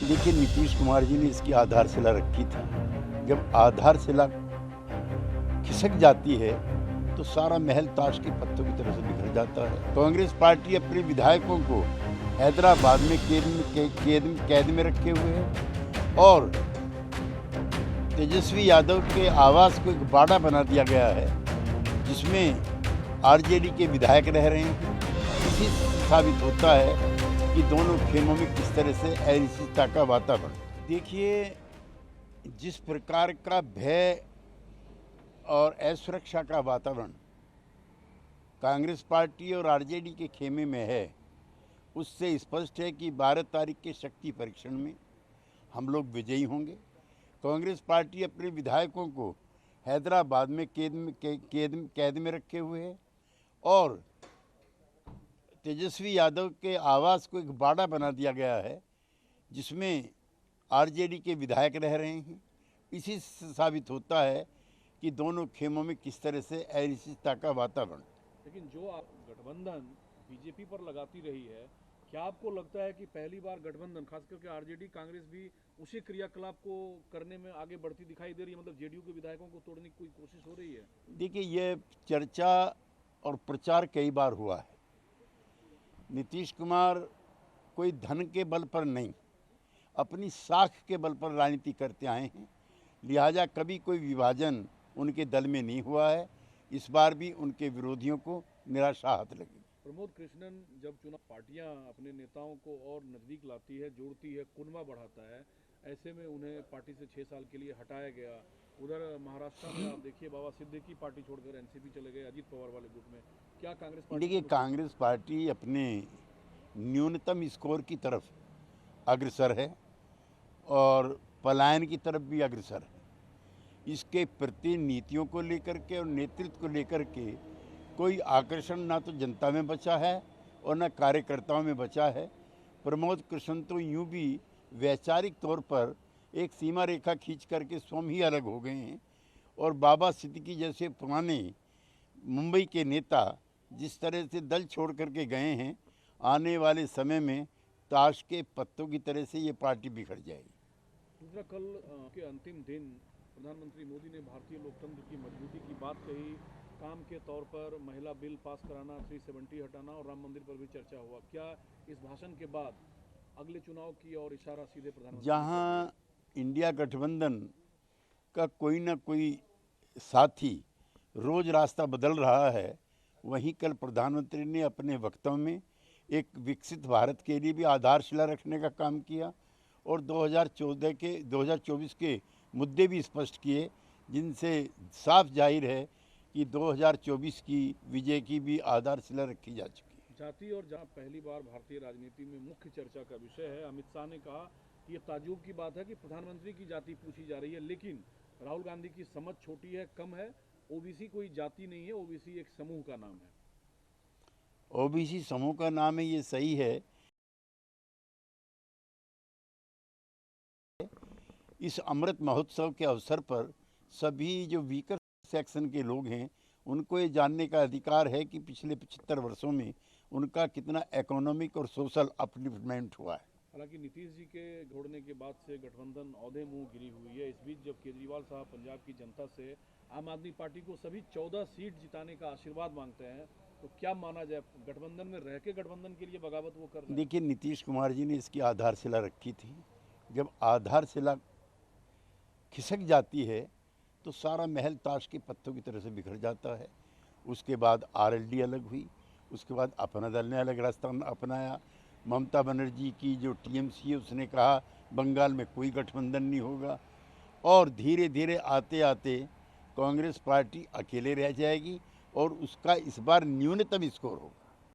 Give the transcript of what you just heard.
देखिए, नीतीश कुमार जी ने इसकी आधारशिला रखी थी। जब आधारशिला खिसक जाती है तो सारा महल ताश के पत्तों की तरह से बिखर जाता है। कांग्रेस पार्टी अपने विधायकों को हैदराबाद में कैद में रखे हुए है और तेजस्वी यादव के आवास को एक बाड़ा बना दिया गया है जिसमें आरजेडी के विधायक रह रहे हैं। इसी से साबित होता है कि दोनों खेमों में किस तरह से अनिश्चितता का वातावरण। देखिए, जिस प्रकार का भय और असुरक्षा का वातावरण कांग्रेस पार्टी और आरजेडी के खेमे में है, उससे स्पष्ट है कि 12 तारीख के शक्ति परीक्षण में हम लोग विजयी होंगे। कांग्रेस पार्टी अपने विधायकों को हैदराबाद में कैद में रखे हुए है और तेजस्वी यादव के आवास को एक बाड़ा बना दिया गया है जिसमें आरजेडी के विधायक रह रहे हैं। इसी से साबित होता है कि दोनों खेमों में किस तरह से अनिश्चितता का वातावरण। लेकिन जो आप गठबंधन बीजेपी पर लगाती रही है, क्या आपको लगता है कि पहली बार गठबंधन खास करके आरजेडी कांग्रेस भी उसी क्रियाकलाप को करने में आगे बढ़ती दिखाई दे रही है, मतलब जेडीयू के विधायकों को तोड़ने की कोई कोशिश हो रही है? देखिए, ये चर्चा और प्रचार कई बार हुआ है। नीतीश कुमार कोई धन के बल पर नहीं, अपनी साख के बल पर राजनीति करते आए हैं, लिहाजा कभी कोई विभाजन उनके दल में नहीं हुआ है। इस बार भी उनके विरोधियों को निराशा हाथ लगी। प्रमोद कृष्णन जब चुनाव पार्टियां अपने नेताओं को और नजदीक लाती है, जोड़ती है, कुनबा बढ़ाता है, ऐसे में उन्हें पार्टी से 6 साल के लिए हटाया गया। उधर महाराष्ट्र में आप देखिए, बाबा सिद्दीकी पार्टी छोड़कर एनसीपी चले गए अजीत पवार वाले गुट में। क्या कांग्रेस पार्टी? देखिए, कांग्रेस पार्टी अपने न्यूनतम स्कोर की तरफ अग्रसर है और पलायन की तरफ भी अग्रसर है। इसके प्रति नीतियों को लेकर के और नेतृत्व को लेकर के कोई आकर्षण ना तो जनता में बचा है और न कार्यकर्ताओं में बचा है। प्रमोद कृष्ण तो यूं भी वैचारिक तौर पर एक सीमा रेखा खींच करके स्वयं ही अलग हो गए हैं और बाबा सिद्दीकी जैसे पुराने मुंबई के नेता जिस तरह से दल छोड़ करके गए हैं, आने वाले समय में ताश के पत्तों की तरह से ये पार्टी बिखर जाएगी। दूसरा, कल के अंतिम दिन प्रधानमंत्री मोदी ने भारतीय लोकतंत्र की मजबूती की बात कही। काम के तौर पर महिला बिल पास कराना, 370 हटाना और राम मंदिर पर भी चर्चा हुआ। क्या इस भाषण के बाद अगले चुनाव की और इशारा सीधे प्रधानमंत्री? जहां इंडिया गठबंधन का कोई ना कोई साथी रोज रास्ता बदल रहा है, वहीं कल प्रधानमंत्री ने अपने वक्तव्य में एक विकसित भारत के लिए भी आधारशिला रखने का काम किया और 2024 के मुद्दे भी स्पष्ट किए, जिनसे साफ जाहिर है कि 2024 की विजय की भी आधारशिला रखी जा चुकी है। जाति और जहां पहली बार भारतीय राजनीति में मुख्य चर्चा का विषय है, अमित शाह ने कहा कि ये ताज्जुब की बात है कि प्रधानमंत्री की जाति पूछी जा रही है, लेकिन राहुल गांधी की समझ छोटी है, कम है। ओबीसी कोई जाति नहीं है, ओबीसी एक समूह का नाम है। ओबीसी समूह का नाम है, ये सही है। इस अमृत महोत्सव के अवसर पर सभी जो वीकर सेक्शन के लोग हैं, उनको ये जानने का अधिकार है कि पिछले 75 वर्षों में उनका कितना इकोनॉमिक और सोशल अपलिफ्टमेंट हुआ है। हालांकि नीतीश जी के जोड़ने के बाद से गठबंधन औधे मुंह गिरी हुई है। इस बीच जब केजरीवाल साहब पंजाब की जनता से आम आदमी पार्टी को सभी 14 सीट जिताने का आशीर्वाद मांगते हैं, तो क्या माना जाए, गठबंधन में रह के गठबंधन के लिए बगावत वो कर रहे हैं? देखिए, नीतीश कुमार जी ने इसकी आधारशिला रखी थी। जब आधारशिला खिसक जाती है तो सारा महल ताश के पत्तों की तरह से बिखर जाता है। उसके बाद आरएलडी अलग हुई, उसके बाद अपना दल ने अलग रास्ता अपनाया। ममता बनर्जी की जो टीएमसी है, उसने कहा बंगाल में कोई गठबंधन नहीं होगा और धीरे धीरे आते आते कांग्रेस पार्टी अकेले रह जाएगी और उसका इस बार न्यूनतम स्कोर होगा।